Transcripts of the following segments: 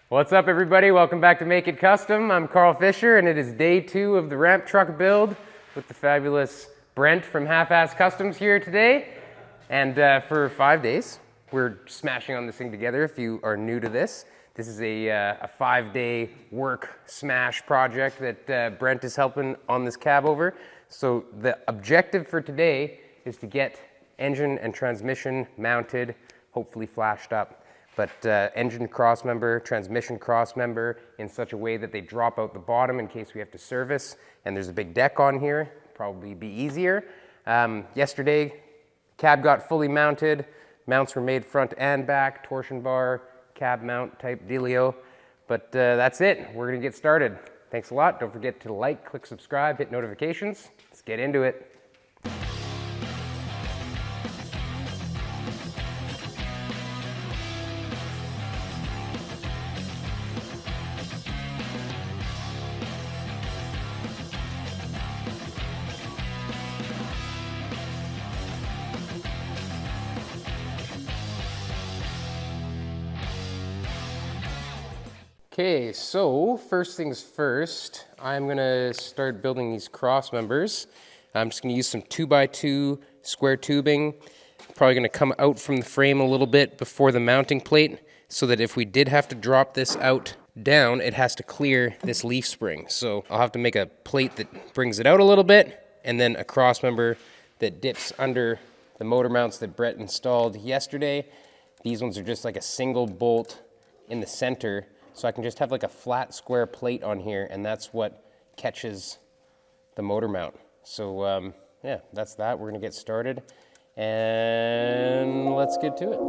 What's up, everybody? Welcome back to Make It Kustom. I'm Carl Fisher, and it is day 2 of the ramp truck build with the fabulous Brent from Halfass Kustoms here today. And for 5 days, we're smashing on this thing together. If you are new to this, this is a 5-day work smash project that Brent is helping on this cab over. So the objective for today is to get engine and transmission mounted, hopefully flashed up. But engine crossmember, transmission crossmember in such a way that they drop out the bottom in case we have to service. And there's a big deck on here, probably be easier. Yesterday, cab got fully mounted. Mounts were made front and back, torsion bar, cab mount type dealio. But that's it, we're gonna get started. Thanks a lot. Don't forget to like, click subscribe, hit notifications. Let's get into it. Okay, so first things first, I'm gonna start building these cross members. I'm just gonna use some 2x2 square tubing. Probably gonna come out from the frame a little bit before the mounting plate so that if we did have to drop this out down, it has to clear this leaf spring. So I'll have to make a plate that brings it out a little bit and then a cross member that dips under the motor mounts that Brent installed yesterday. These ones are just like a single bolt in the center. So I can just have like a flat square plate on here, and that's what catches the motor mount. So yeah, that's that. We're gonna get started, and let's get to it.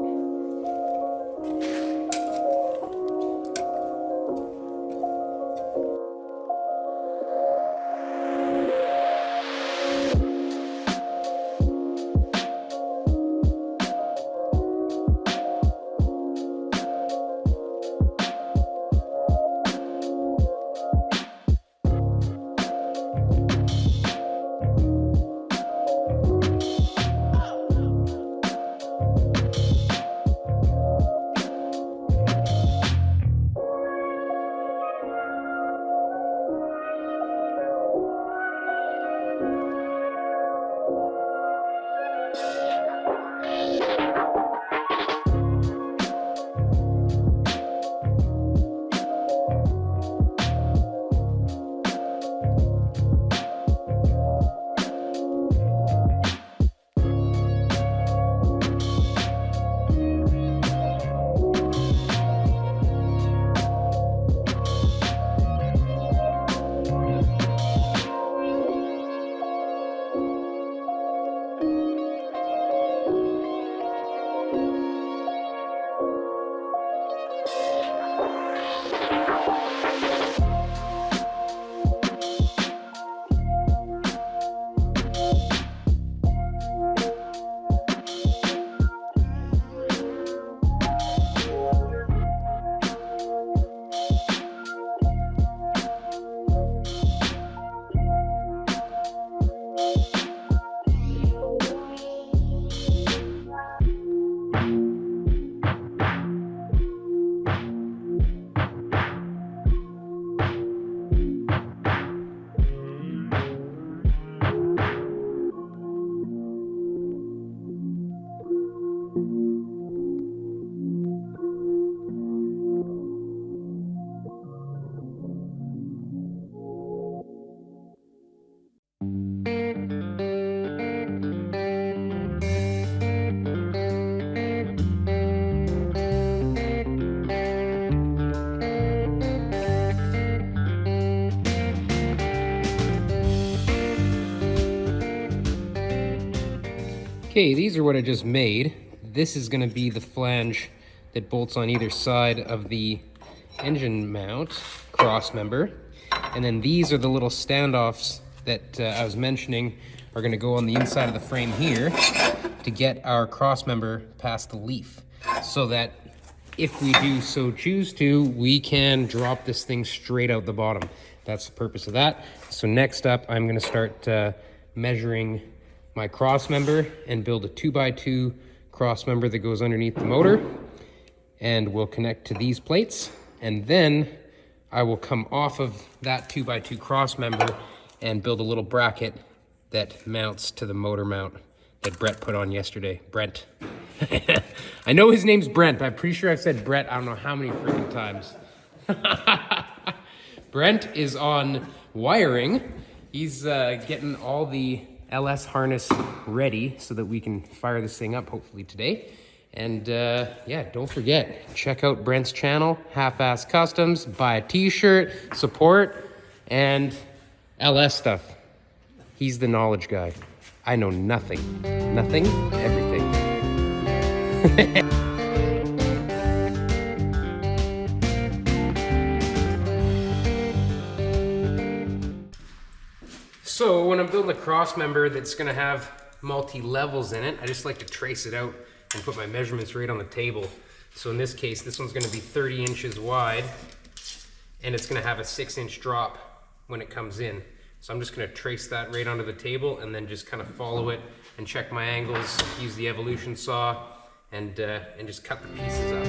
Okay, these are what I just made. This is gonna be the flange that bolts on either side of the engine mount cross member. And then these are the little standoffs that I was mentioning are gonna go on the inside of the frame here to get our cross member past the leaf, so that if we do so choose to, we can drop this thing straight out the bottom. That's the purpose of that. So next up, I'm gonna start measuring my cross member and build a 2x2 cross member that goes underneath the motor, and we'll connect to these plates And then I will come off of that 2x2 cross member and build a little bracket that mounts to the motor mount that Brett put on yesterday. Brent. I know his name's Brent, but I'm pretty sure I've said Brett I don't know how many freaking times. Brent is on wiring. He's getting all the LS harness ready so that we can fire this thing up hopefully today. And yeah, don't forget, check out Brent's channel, Halfass Kustoms, buy a t-shirt, support, and LS stuff. He's the knowledge guy. I know nothing. Nothing, everything. So when I'm building a cross member that's gonna have multi-levels in it, I just like to trace it out and put my measurements right on the table. So in this case, this one's gonna be 30 inches wide, and it's gonna have a 6-inch drop when it comes in. So I'm just gonna trace that right onto the table and then just kind of follow it and check my angles, use the evolution saw, and just cut the pieces up.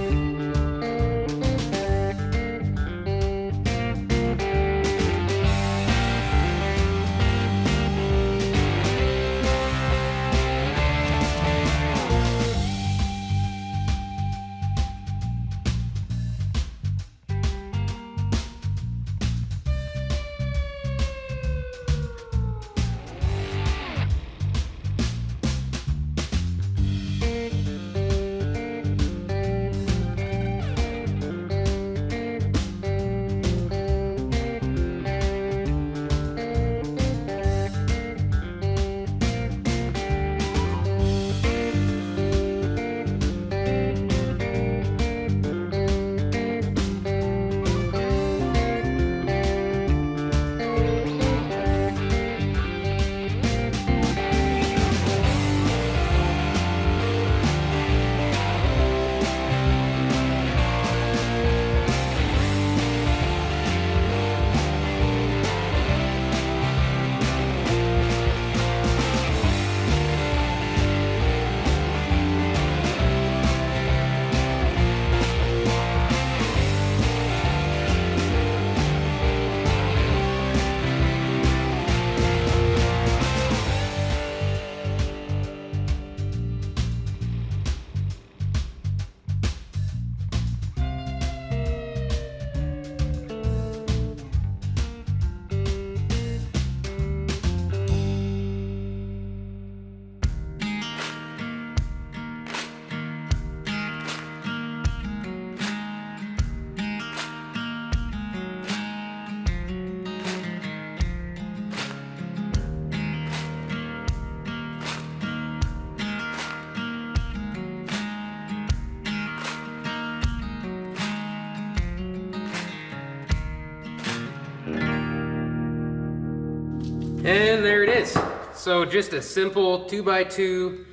And there it is. So just a simple 2x2,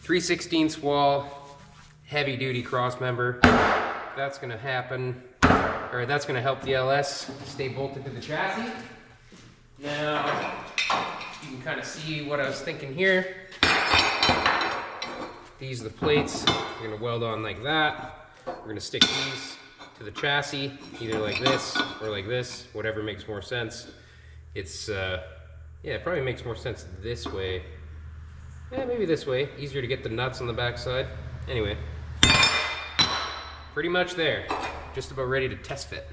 3/16 wall, heavy duty cross member. That's gonna happen, or that's gonna help the LS stay bolted to the chassis. Now, you can kind of see what I was thinking here. These are the plates. We're gonna weld on like that. We're gonna stick these to the chassis, either like this or like this, whatever makes more sense. It's, yeah, it probably makes more sense this way. Yeah, maybe this way. Easier to get the nuts on the backside. Anyway, pretty much there. Just about ready to test fit.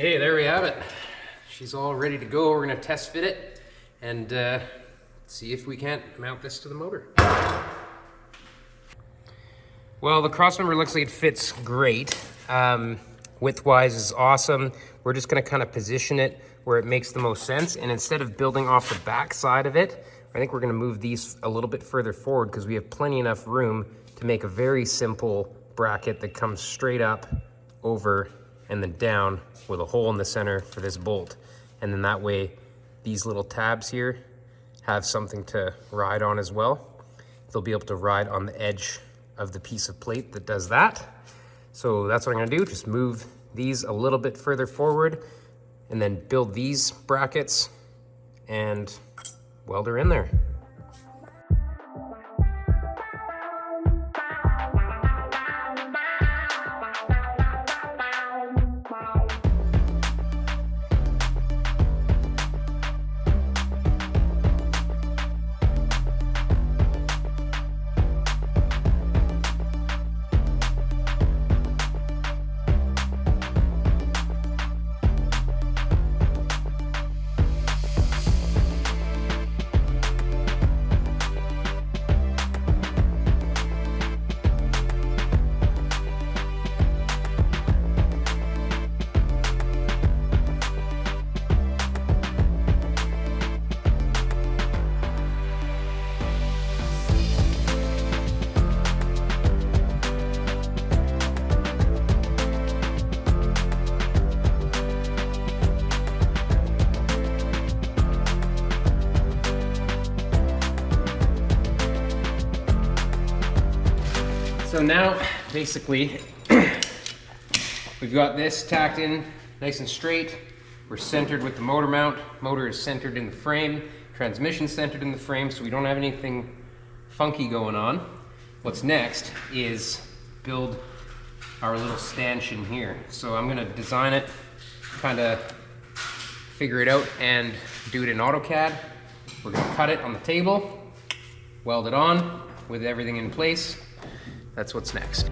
Okay, there we have it. She's all ready to go. We're gonna test fit it and see if we can't mount this to the motor. Well, the crossmember looks like it fits great. Width-wise is awesome. We're just gonna kind of position it where it makes the most sense. And instead of building off the back side of it, I think we're gonna move these a little bit further forward because we have plenty enough room to make a very simple bracket that comes straight up, over, and then down with a hole in the center for this bolt. And then that way, these little tabs here have something to ride on as well. They'll be able to ride on the edge of the piece of plate that does that. So that's what I'm gonna do, just move these a little bit further forward and then build these brackets and weld her in there. So now, basically, we've got this tacked in nice and straight. We're centered with the motor mount. Motor is centered in the frame. Transmission centered in the frame, so we don't have anything funky going on. What's next is build our little stanchion here. So I'm gonna design it, kind of figure it out and do it in AutoCAD. We're gonna cut it on the table, weld it on with everything in place. That's what's next.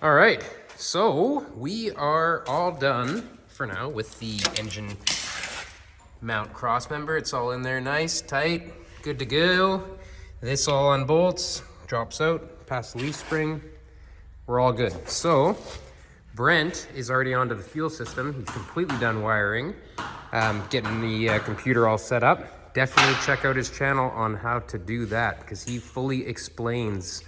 All right, so we are all done for now with the engine mount cross member. It's all in there nice, tight, good to go. This all unbolts, drops out, past the leaf spring. We're all good. So Brent is already onto the fuel system. He's completely done wiring, getting the computer all set up. Definitely check out his channel on how to do that, because he fully explains,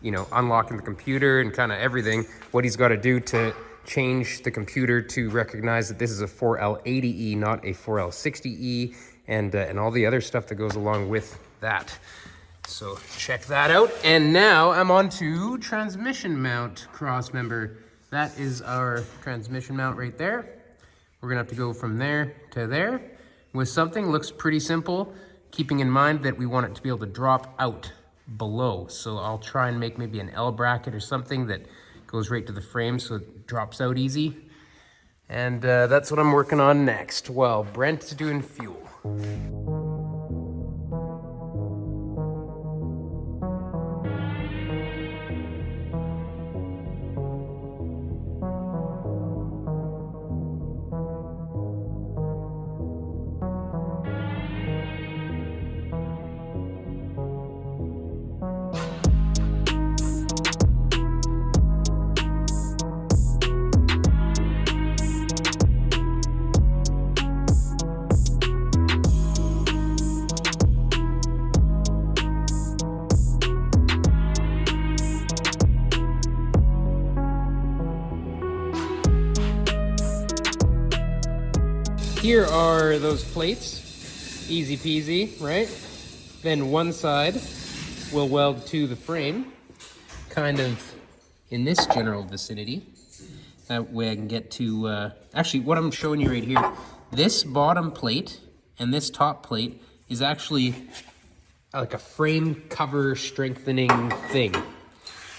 you know, unlocking the computer and kind of everything, what he's got to do to change the computer to recognize that this is a 4L80E, not a 4L60E, and all the other stuff that goes along with that. So check that out. And now I'm on to transmission mount cross member. That is our transmission mount right there. We're gonna have to go from there to there with something. Looks pretty simple, keeping in mind that we want it to be able to drop out below. So I'll try and make maybe an L bracket or something that goes right to the frame so it drops out easy. And that's what I'm working on next. Well, Brent's doing fuel. Here are those plates, easy peasy, right? Then one side will weld to the frame, kind of in this general vicinity. That way I can get to, actually what I'm showing you right here, this bottom plate and this top plate is actually like a frame cover strengthening thing.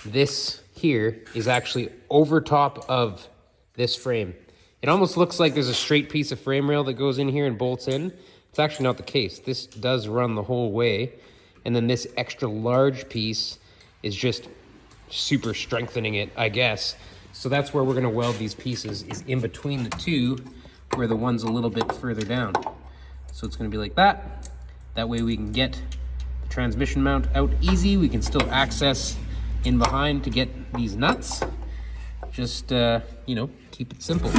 This here is actually over top of this frame. It almost looks like there's a straight piece of frame rail that goes in here and bolts in. It's actually not the case. This does run the whole way. And then this extra large piece is just super strengthening it, I guess. So that's where we're gonna weld these pieces, is in between the two, where the one's a little bit further down. So it's gonna be like that. That way we can get the transmission mount out easy. We can still access in behind to get these nuts. Just, you know, keep it simple.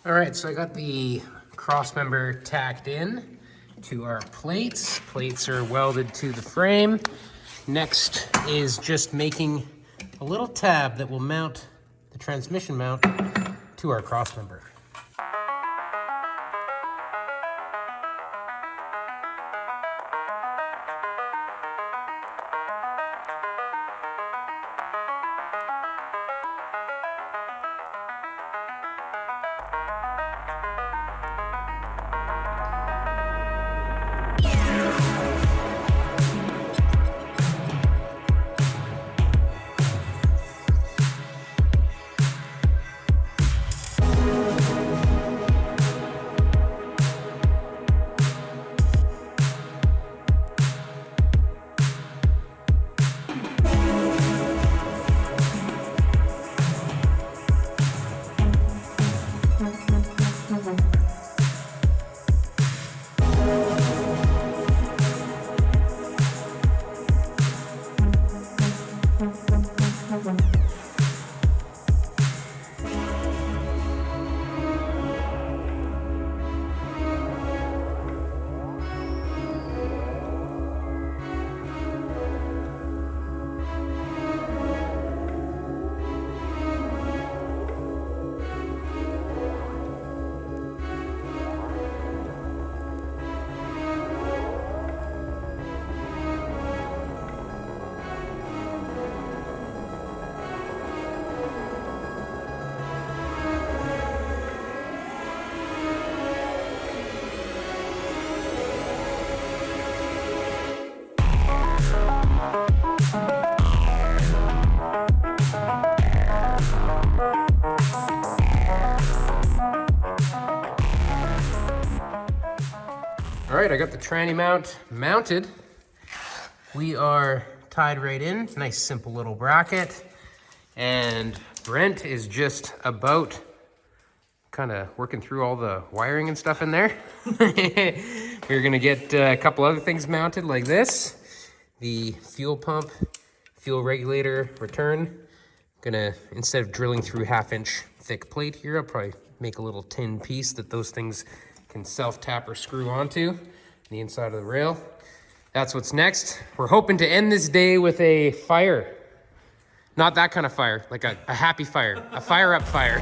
All right, so I got the cross member tacked in to our plates. Plates are welded to the frame. Next is just making a little tab that will mount the transmission mount to our cross member. All right, I got the tranny mount mounted. We are tied right in, nice simple little bracket. And Brent is just about kind of working through all the wiring and stuff in there. We're gonna get a couple other things mounted like this. The fuel pump, fuel regulator, return. Gonna, instead of drilling through 1/2-inch thick plate here, I'll probably make a little tin piece that those things can self-tap or screw onto the inside of the rail. That's what's next. We're hoping to end this day with a fire. Not that kind of fire, like a happy fire, a fire up fire.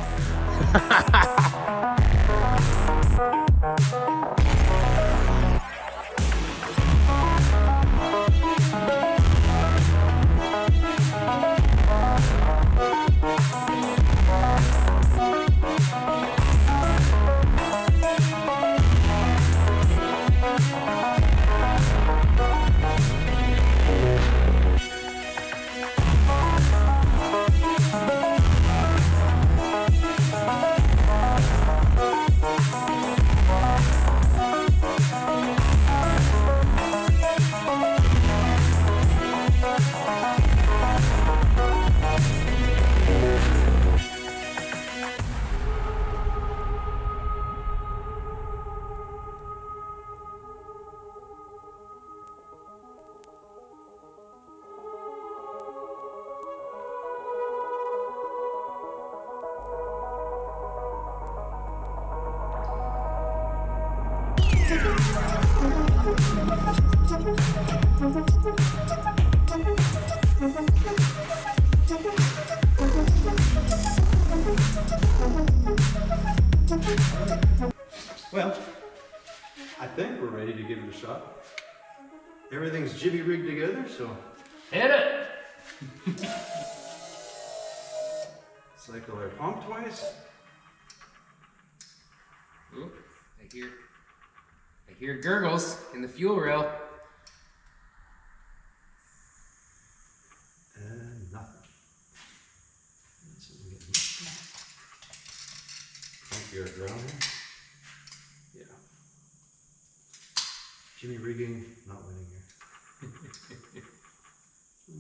Well, I think we're ready to give it a shot. Everything's jibby rigged together, so Hit it! cycle our pump twice. Ooh, I hear gurgles in the fuel rail. And nothing. Let's see if we get pump gear around here. Yeah. Jimmy rigging, not winning here.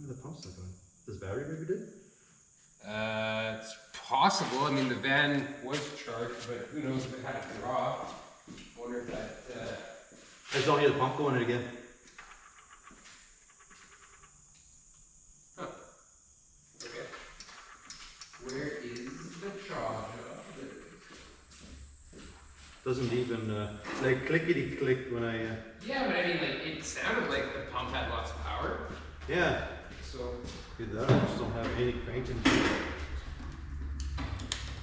The pump's not going. Does battery maybe did? It's possible. I mean, the van was charged, but who knows if it had a draw. I wonder if that. I just don't hear the pump going in again. Huh. Okay. Where is the charger? Doesn't even like clickety click when I. Yeah, but I mean, like, it sounded like the pump had lots of power. Yeah. So. Good that. I just don't have any cranking.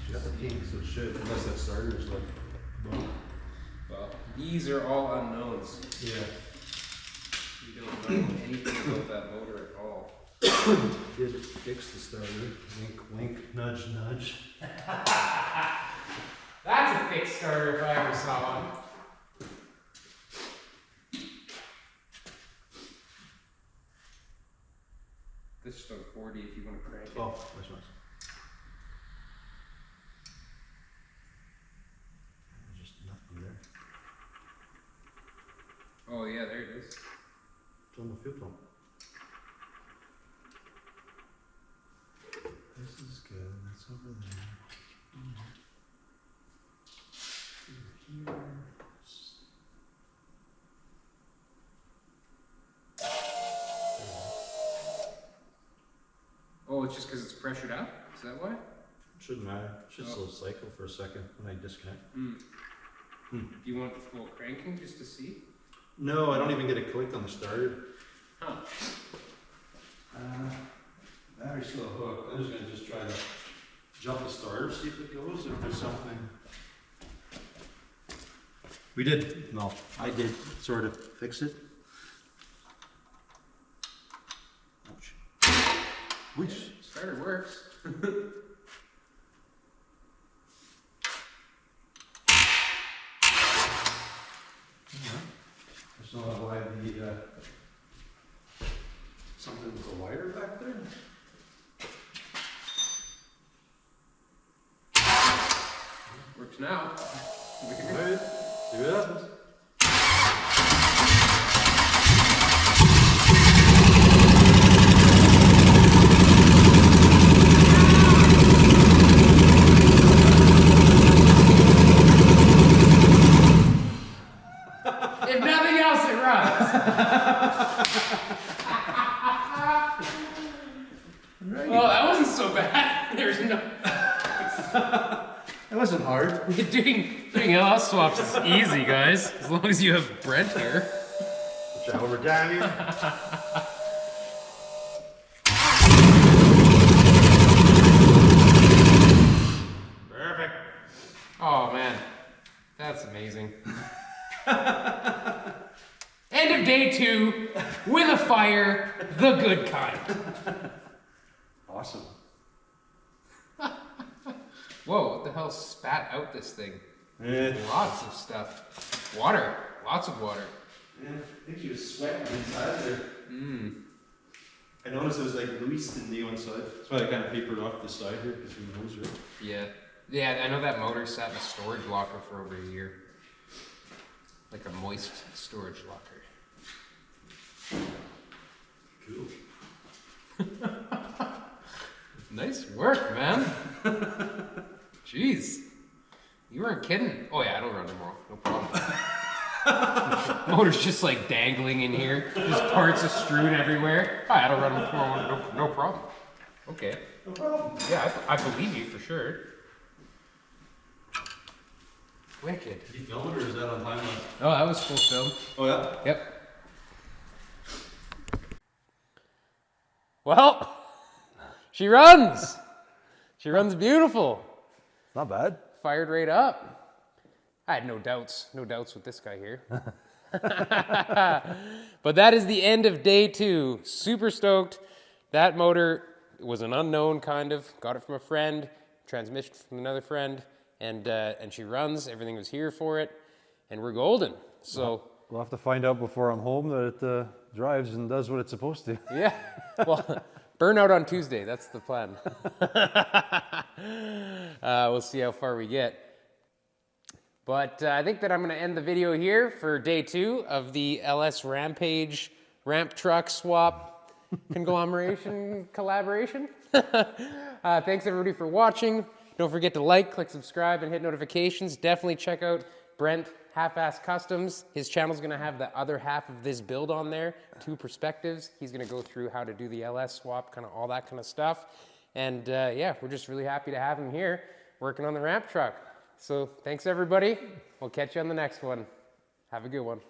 She got the pink, so it should, unless that starter is like. Boom. Well, these are all unknowns. Yeah. We don't know anything about that motor at all. Did fix the starter. Wink, wink, nudge, nudge. That's a fixed starter if I ever saw one. This is about 40 if you want to crank it. Oh, that's nice. There's just nothing there. Oh yeah, there it is. It's on the fuel pump. This is good. That's over there. Here. Oh, it's just because it's pressured up? Is that why? Shouldn't matter. Should still cycle for a second when I disconnect. Do you want the full cranking just to see? No, I don't even get a click on the starter. Huh. Battery's still hooked. I'm just try to jump the starter, see if it goes, if there's something. I did sort of fix it. Which starter works. I still have why something with a wire back there. Works now. Alright, see what happens. If nothing else, it runs. Right. Well, that wasn't so bad. There's no. That wasn't hard. Doing LS swaps is easy, guys. As long as you have Brent here. Shower down here. Perfect. Oh man, that's amazing. End of day 2 with a fire, the good kind. Awesome. Whoa, what the hell spat out this thing? Yeah. Lots of stuff. Water, lots of water. Yeah, I think she was sweating inside there. I noticed it was like loose in the one side. That's why I kind of papered off the side here because who knows, right? Yeah. Yeah, I know that motor sat in a storage locker for over a year. Like a moist storage locker. Cool. Nice work, man. Jeez. You weren't kidding. Oh yeah, I don't run tomorrow. No problem. Motor's just like dangling in here. Just parts are strewn everywhere. Oh, I don't run tomorrow. No problem. Okay. No problem. Yeah, I believe you for sure. Wicked. Did you film it or is that on timeline? Oh, that was full film. Oh yeah? Yep. Well, she runs. She runs beautiful. Not bad. Fired right up. I had no doubts with this guy here. But that is the end of day 2. Super stoked. That motor was an unknown kind of. Got it from a friend, transmission from another friend, and she runs. Everything was here for it, and we're golden. So we'll have to find out before I'm home that it drives and does what it's supposed to. yeah. Well, burnout on Tuesday. That's the plan. We'll see how far we get. But I think that I'm going to end the video here for day 2 of the LS Rampage ramp truck swap conglomeration collaboration. Thanks everybody for watching. Don't forget to like, click subscribe, and hit notifications. Definitely check out Brent, Halfass Kustoms. His channel's going to have the other half of this build on there, 2 perspectives. He's going to go through how to do the LS swap, kind of all that kind of stuff. And yeah, we're just really happy to have him here working on the ramp truck. So thanks everybody. We'll catch you on the next one. Have a good one.